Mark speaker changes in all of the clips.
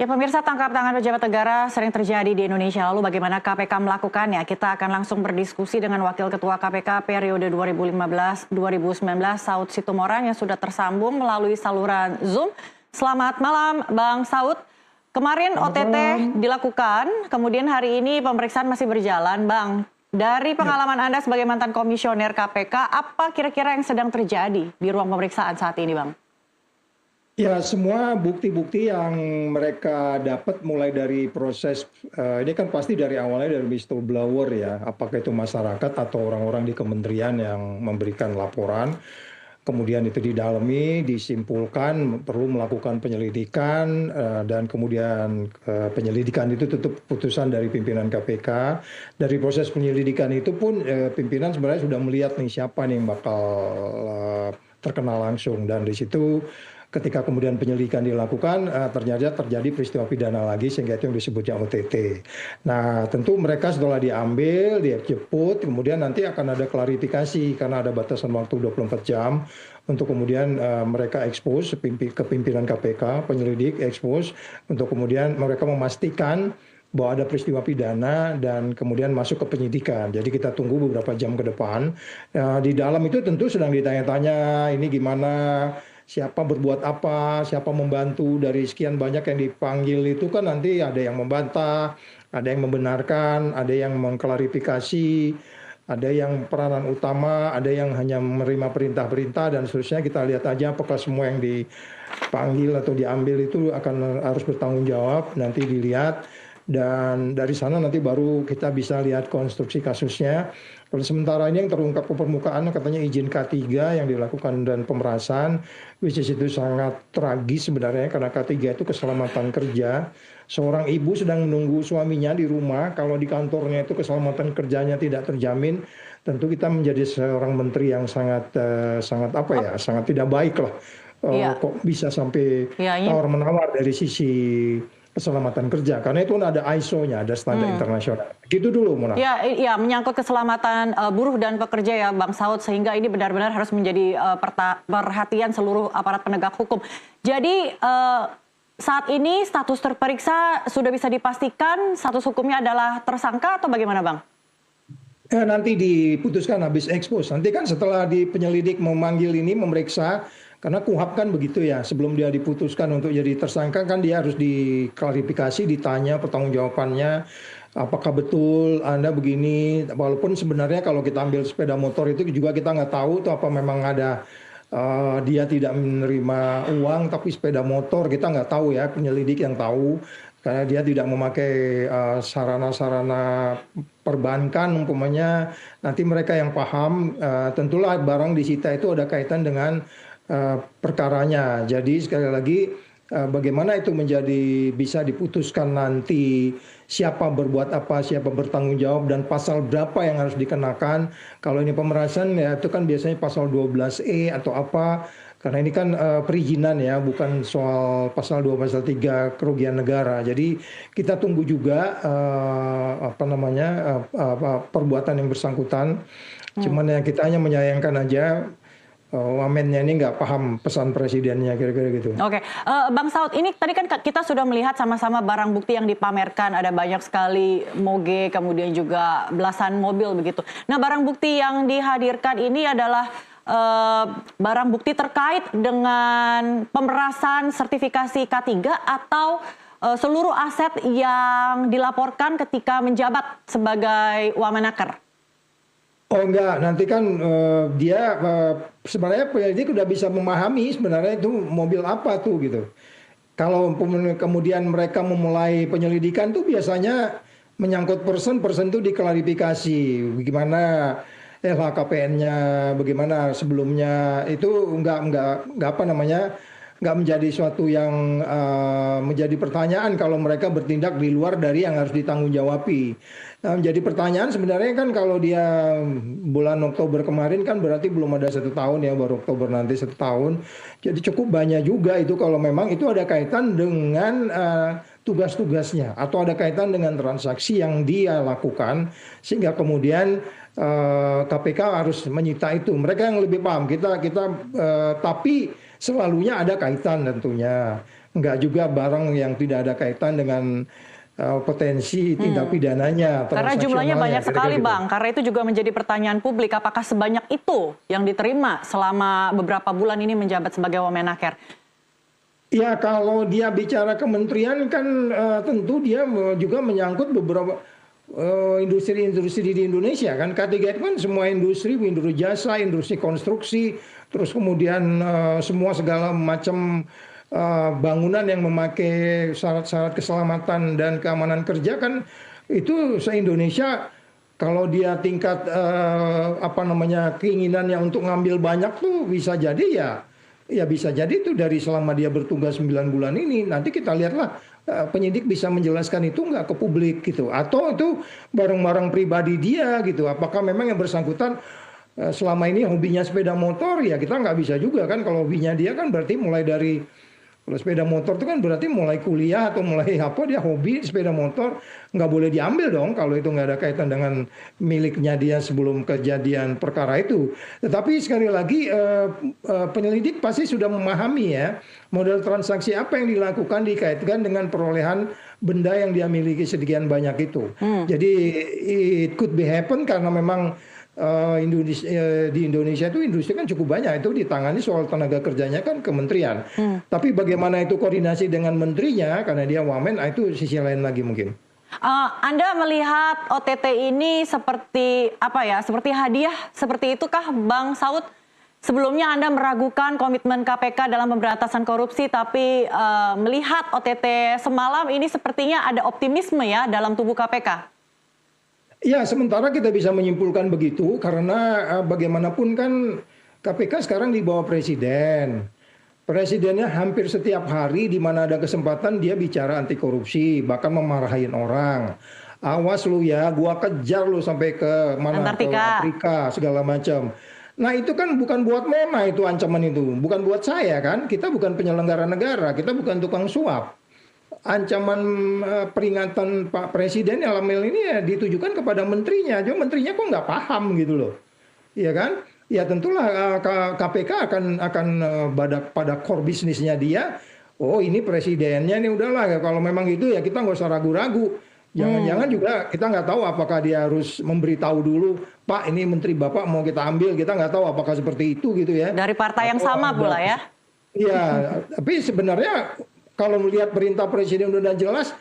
Speaker 1: Ya pemirsa, tangkap tangan pejabat negara sering terjadi di Indonesia. Lalu bagaimana KPK melakukannya? Kita akan langsung berdiskusi dengan Wakil Ketua KPK periode 2015-2019 Saud Situmorang yang sudah tersambung melalui saluran Zoom. Selamat malam Bang Saud. Kemarin OTT dilakukan, kemudian hari ini pemeriksaan masih berjalan. Bang, dari pengalaman Anda sebagai mantan komisioner KPK, apa kira-kira yang sedang terjadi di ruang pemeriksaan saat ini, Bang?
Speaker 2: Ya, semua bukti-bukti yang mereka dapat mulai dari proses, ini kan pasti dari awalnya dari whistleblower ya, apakah itu masyarakat atau orang-orang di kementerian yang memberikan laporan, kemudian itu didalami, disimpulkan, perlu melakukan penyelidikan, dan kemudian penyelidikan itu tetap putusan dari pimpinan KPK. Dari proses penyelidikan itu pun pimpinan sebenarnya sudah melihat nih siapa nih yang bakal terkenal langsung, dan di situ ketika kemudian penyelidikan dilakukan, ternyata terjadi peristiwa pidana lagi sehingga itu yang disebutnya OTT. Nah, tentu mereka setelah diambil, dijemput, kemudian nanti akan ada klarifikasi karena ada batasan waktu 24 jam untuk kemudian mereka expose ke pimpinan KPK, penyelidik expose untuk kemudian mereka memastikan bahwa ada peristiwa pidana dan kemudian masuk ke penyidikan. Jadi kita tunggu beberapa jam ke depan. Di dalam itu tentu sedang ditanya-tanya ini gimana, siapa berbuat apa, siapa membantu, dari sekian banyak yang dipanggil itu kan nanti ada yang membantah, ada yang membenarkan, ada yang mengklarifikasi, ada yang peranan utama, ada yang hanya menerima perintah-perintah dan seterusnya. Kita lihat aja apakah semua yang dipanggil atau diambil itu harus bertanggung jawab, nanti dilihat. Dan dari sana nanti baru kita bisa lihat konstruksi kasusnya. Kalau sementara ini yang terungkap ke permukaan katanya izin K3 yang dilakukan dan pemerasan, which is itu sangat tragis sebenarnya karena K3 itu keselamatan kerja. Seorang ibu sedang menunggu suaminya di rumah, kalau di kantornya itu keselamatan kerjanya tidak terjamin, tentu kita menjadi seorang menteri yang sangat sangat tidak baik lah. Kok bisa sampai tawar-menawar dari sisi keselamatan kerja, karena itu ada ISO-nya, ada standar internasional. Gitu dulu, Mona.
Speaker 1: Ya, menyangkut keselamatan buruh dan pekerja ya, Bang Saud, sehingga ini benar-benar harus menjadi perhatian seluruh aparat penegak hukum. Jadi saat ini status terperiksa sudah bisa dipastikan, status hukumnya adalah tersangka atau bagaimana, Bang?
Speaker 2: Nanti diputuskan habis expose. Nanti kan setelah penyelidik memanggil ini, memeriksa, karena KUHAP kan begitu ya, sebelum dia diputuskan untuk jadi tersangka kan dia harus diklarifikasi, ditanya pertanggungjawabannya, apakah betul Anda begini, walaupun sebenarnya kalau kita ambil sepeda motor itu juga kita nggak tahu tuh apa memang ada dia tidak menerima uang, tapi sepeda motor kita nggak tahu ya, penyelidik yang tahu, karena dia tidak memakai sarana-sarana perbankan umpamanya. Nanti mereka yang paham, tentulah barang disita itu ada kaitan dengan perkaranya. Jadi sekali lagi bagaimana itu bisa diputuskan nanti siapa berbuat apa, siapa bertanggung jawab, dan pasal berapa yang harus dikenakan. Kalau ini pemerasan ya itu kan biasanya pasal 12E atau apa, karena ini kan perizinan ya, bukan soal pasal 2 pasal 3 kerugian negara. Jadi kita tunggu juga perbuatan yang bersangkutan. Cuman yang kita hanya menyayangkan aja wamennya ini nggak paham pesan presidennya, kira-kira gitu.
Speaker 1: Oke, Bang Saud, ini tadi kan kita sudah melihat sama-sama barang bukti yang dipamerkan, ada banyak sekali moge, kemudian juga belasan mobil begitu. Nah, barang bukti yang dihadirkan ini adalah barang bukti terkait dengan pemerasan sertifikasi K3 atau seluruh aset yang dilaporkan ketika menjabat sebagai Wamenaker?
Speaker 2: Oh enggak, nanti kan dia sebenarnya penyelidik udah bisa memahami sebenarnya itu mobil apa tuh gitu. Kalau kemudian mereka memulai penyelidikan tuh biasanya menyangkut person itu diklarifikasi, bagaimana LHKPN-nya, bagaimana sebelumnya, itu nggak menjadi suatu yang menjadi pertanyaan kalau mereka bertindak di luar dari yang harus ditanggungjawab. Nah, menjadi pertanyaan sebenarnya kan kalau dia bulan Oktober kemarin kan berarti belum ada 1 tahun ya, baru Oktober nanti 1 tahun. Jadi cukup banyak juga itu kalau memang itu ada kaitan dengan tugas-tugasnya atau ada kaitan dengan transaksi yang dia lakukan, sehingga kemudian KPK harus menyita itu. Mereka yang lebih paham. Tapi selalunya ada kaitan tentunya. Enggak juga barang yang tidak ada kaitan dengan potensi tindak pidananya,
Speaker 1: Karena jumlahnya
Speaker 2: transaksionalnya,
Speaker 1: banyak
Speaker 2: kira-kira
Speaker 1: sekali
Speaker 2: gitu.
Speaker 1: Bang, karena itu juga menjadi pertanyaan publik, apakah sebanyak itu yang diterima selama beberapa bulan ini menjabat sebagai Wamenaker?
Speaker 2: Ya kalau dia bicara kementerian kan tentu dia juga menyangkut beberapa industri-industri di Indonesia kan. K3 itu kan semua industri jasa, industri konstruksi, terus kemudian semua segala macam bangunan yang memakai syarat-syarat keselamatan dan keamanan kerja kan itu se-Indonesia. Kalau dia tingkat apa namanya keinginannya untuk ngambil banyak tuh bisa jadi ya bisa jadi tuh dari selama dia bertugas 9 bulan ini nanti kita lihatlah penyidik bisa menjelaskan itu nggak ke publik gitu atau itu barang-barang pribadi dia gitu apakah memang yang bersangkutan selama ini hobinya sepeda motor ya kita nggak bisa juga kan kalau hobinya dia kan berarti mulai dari kalau sepeda motor itu kan berarti mulai kuliah atau mulai apa dia hobi sepeda motor nggak boleh diambil dong kalau itu nggak ada kaitan dengan miliknya dia sebelum kejadian perkara itu. Tetapi sekali lagi penyelidik pasti sudah memahami ya model transaksi apa yang dilakukan dikaitkan dengan perolehan benda yang dia miliki sekian banyak itu. Jadi it could be happen karena memang di Indonesia itu industri kan cukup banyak itu ditangani soal tenaga kerjanya kan kementerian. Tapi bagaimana itu koordinasi dengan menterinya karena dia wamen itu sisi lain lagi mungkin.
Speaker 1: Anda melihat OTT ini seperti apa ya? Seperti hadiah seperti itukah Bang Saud? Sebelumnya Anda meragukan komitmen KPK dalam pemberantasan korupsi, tapi melihat OTT semalam ini sepertinya ada optimisme ya dalam tubuh KPK.
Speaker 2: Ya, sementara kita bisa menyimpulkan begitu karena bagaimanapun kan KPK sekarang di bawah presiden. Presidennya hampir setiap hari di mana ada kesempatan dia bicara anti korupsi, bahkan memarahin orang. Awas lu ya, gua kejar lu sampai ke mana ke
Speaker 1: Antartika.
Speaker 2: Afrika segala macam. Nah, itu kan bukan buat Mona itu ancaman itu, bukan buat saya kan. Kita bukan penyelenggara negara, kita bukan tukang suap. Ancaman peringatan Pak Presiden dalam hal ini ya ditujukan kepada menterinya. Cuma menterinya kok nggak paham gitu loh, ya kan? Ya tentulah KPK akan pada core bisnisnya dia. Oh ini presidennya ini udahlah ya kalau memang itu ya kita nggak usah ragu-ragu. Jangan-jangan juga kita nggak tahu apakah dia harus memberitahu dulu, Pak ini menteri Bapak mau kita ambil, kita nggak tahu apakah seperti itu gitu ya.
Speaker 1: Dari partai yang sama pula ya.
Speaker 2: Iya, tapi sebenarnya kalau melihat perintah presiden udah jelas,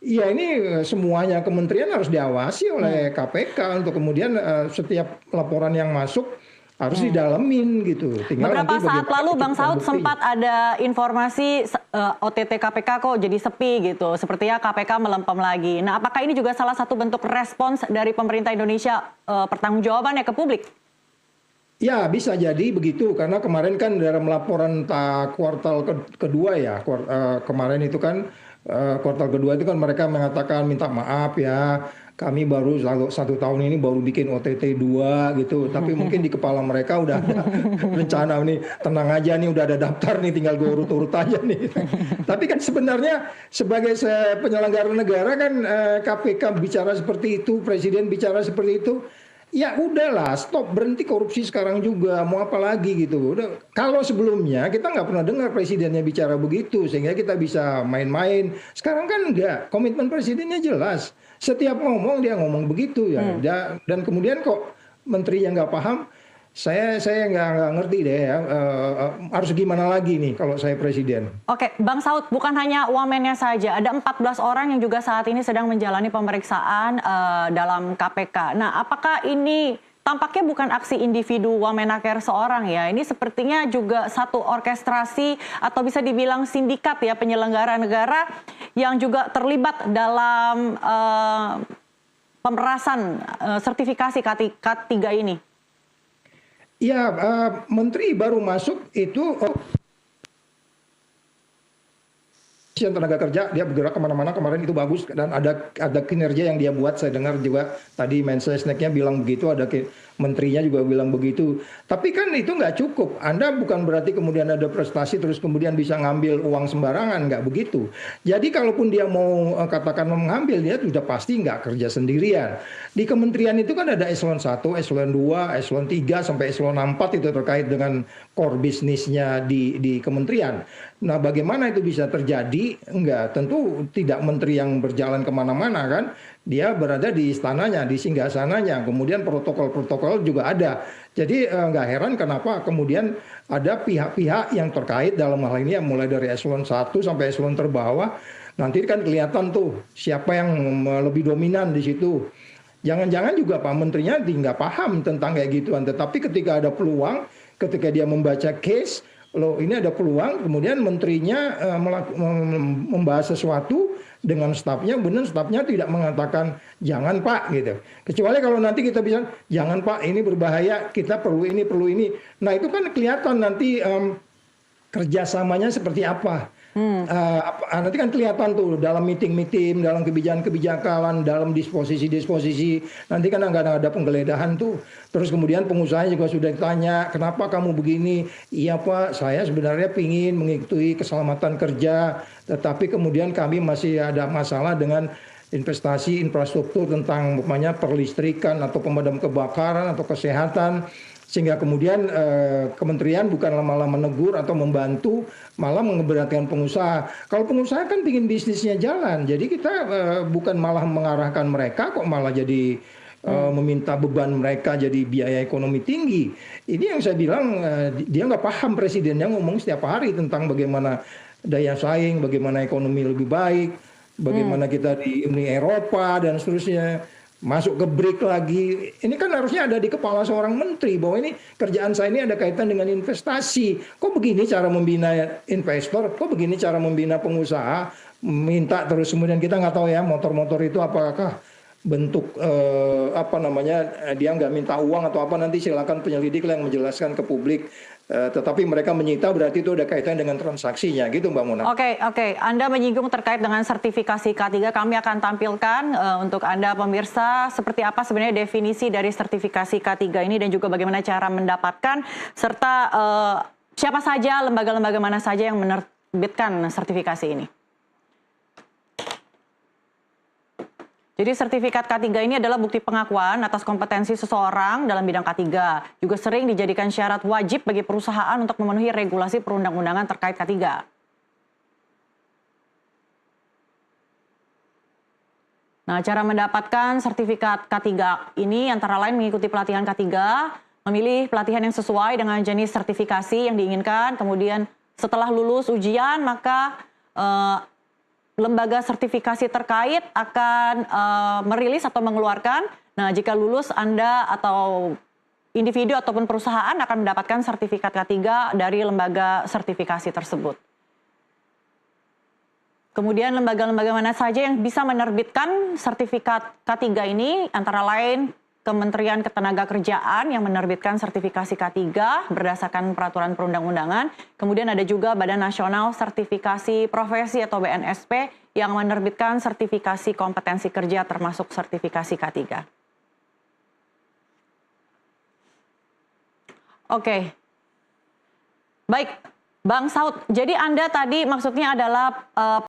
Speaker 2: ya ini semuanya kementerian harus diawasi oleh KPK untuk kemudian setiap laporan yang masuk harus didalemin gitu. Tinggal
Speaker 1: Beberapa
Speaker 2: nanti
Speaker 1: saat lalu Bang Saud
Speaker 2: bukti.
Speaker 1: sempat ada informasi OTT KPK kok jadi sepi gitu. Sepertinya KPK melempem lagi. Nah, apakah ini juga salah satu bentuk respons dari pemerintah Indonesia pertanggungjawabannya ke publik?
Speaker 2: Ya bisa jadi begitu karena kemarin kan dalam laporan kuartal kedua ya kemarin itu kan kuartal kedua itu kan mereka mengatakan minta maaf ya kami baru 1 tahun ini baru bikin OTT 2 gitu tapi mungkin di kepala mereka udah ada rencana nih tenang aja nih udah ada daftar nih tinggal gue urut-urut aja nih. Tapi kan sebenarnya sebagai penyelenggara negara kan KPK bicara seperti itu presiden bicara seperti itu. Ya udahlah, stop berhenti korupsi sekarang juga. Mau apa lagi gitu. Udah, kalau sebelumnya kita nggak pernah dengar presidennya bicara begitu, sehingga kita bisa main-main. Sekarang kan enggak, komitmen presidennya jelas. Setiap ngomong dia ngomong begitu ya. Dan kemudian kok menterinya nggak paham, saya nggak ngerti deh ya. Harus gimana lagi nih kalau saya presiden.
Speaker 1: Oke, Bang Saud, bukan hanya wamennya saja, ada 14 orang yang juga saat ini sedang menjalani pemeriksaan dalam KPK. Nah, apakah ini tampaknya bukan aksi individu Wamenaker seorang ya? Ini sepertinya juga satu orkestrasi atau bisa dibilang sindikat ya penyelenggara negara yang juga terlibat dalam pemerasan sertifikasi K3 ini.
Speaker 2: Ya, menteri baru masuk itu tenaga kerja dia bergerak kemana-mana kemarin itu bagus dan ada kinerja yang dia buat saya dengar juga tadi Mensesneknya bilang begitu ada menterinya juga bilang begitu. Tapi kan itu nggak cukup. Anda bukan berarti kemudian ada prestasi terus kemudian bisa ngambil uang sembarangan, nggak begitu. Jadi kalaupun dia mau katakan mengambil, dia sudah pasti nggak kerja sendirian. Di kementerian itu kan ada eselon 1, eselon 2, eselon 3 sampai eselon 4 itu terkait dengan core bisnisnya di kementerian. Nah, bagaimana itu bisa terjadi? Enggak, tentu tidak menteri yang berjalan kemana-mana kan. Dia berada di istananya, di singgasananya. Kemudian protokol-protokol juga ada. Jadi enggak heran kenapa kemudian ada pihak-pihak yang terkait dalam hal ini, mulai dari eselon 1 sampai eselon terbawah. Nanti kan kelihatan tuh siapa yang lebih dominan di situ. Jangan-jangan juga Pak Menterinya nggak paham tentang kayak gituan. Tetapi ketika ada peluang, ketika dia membaca case, loh ini ada peluang, kemudian menterinya membahas sesuatu dengan stafnya, benar stafnya tidak mengatakan jangan Pak gitu. Kecuali kalau nanti kita bisa jangan Pak ini berbahaya, kita perlu ini perlu ini. Nah itu kan kelihatan nanti kerjasamanya seperti apa. Nanti kan kelihatan tuh dalam meeting-meeting, dalam kebijakan-kebijakan, dalam disposisi-disposisi. Nanti kan nggak ada penggeledahan tuh. Terus kemudian pengusaha juga sudah ditanya, kenapa kamu begini? Iya Pak, saya sebenarnya pingin mengikuti keselamatan kerja, tetapi kemudian kami masih ada masalah dengan investasi infrastruktur tentang umpamanya perlistrikan atau pemadam kebakaran atau kesehatan. Sehingga kemudian kementerian bukanlah malah menegur atau membantu, malah memberatkan pengusaha. Kalau pengusaha kan ingin bisnisnya jalan, jadi kita bukan malah mengarahkan mereka, kok malah jadi meminta beban mereka jadi biaya ekonomi tinggi. Ini yang saya bilang dia nggak paham, presidennya ngomong setiap hari tentang bagaimana daya saing, bagaimana ekonomi lebih baik, bagaimana kita di Uni Eropa dan seterusnya. Masuk ke BRIC lagi, ini kan harusnya ada di kepala seorang menteri bahwa ini kerjaan saya ini ada kaitan dengan investasi. Kok begini cara membina investor, kok begini cara membina pengusaha, minta terus kemudian kita nggak tahu ya motor-motor itu apakah bentuk dia nggak minta uang atau apa, nanti silakan penyelidik yang menjelaskan ke publik. Tetapi mereka menyita berarti itu ada kaitan dengan transaksinya gitu Mbak Mona.
Speaker 1: Oke. Anda menyinggung terkait dengan sertifikasi K3, kami akan tampilkan untuk Anda pemirsa seperti apa sebenarnya definisi dari sertifikasi K3 ini dan juga bagaimana cara mendapatkan serta siapa saja, lembaga-lembaga mana saja yang menerbitkan sertifikasi ini. Jadi sertifikat K3 ini adalah bukti pengakuan atas kompetensi seseorang dalam bidang K3. Juga sering dijadikan syarat wajib bagi perusahaan untuk memenuhi regulasi perundang-undangan terkait K3. Nah, cara mendapatkan sertifikat K3 ini antara lain mengikuti pelatihan K3, memilih pelatihan yang sesuai dengan jenis sertifikasi yang diinginkan, kemudian setelah lulus ujian maka lembaga sertifikasi terkait akan merilis atau mengeluarkan. Nah, jika lulus Anda atau individu ataupun perusahaan akan mendapatkan sertifikat K3 dari lembaga sertifikasi tersebut. Kemudian lembaga-lembaga mana saja yang bisa menerbitkan sertifikat K3 ini antara lain Kementerian Ketenagakerjaan yang menerbitkan sertifikasi K3 berdasarkan peraturan perundang-undangan. Kemudian ada juga Badan Nasional Sertifikasi Profesi atau BNSP yang menerbitkan sertifikasi kompetensi kerja termasuk sertifikasi K3. Oke. Baik, Bang Saud. Jadi Anda tadi maksudnya adalah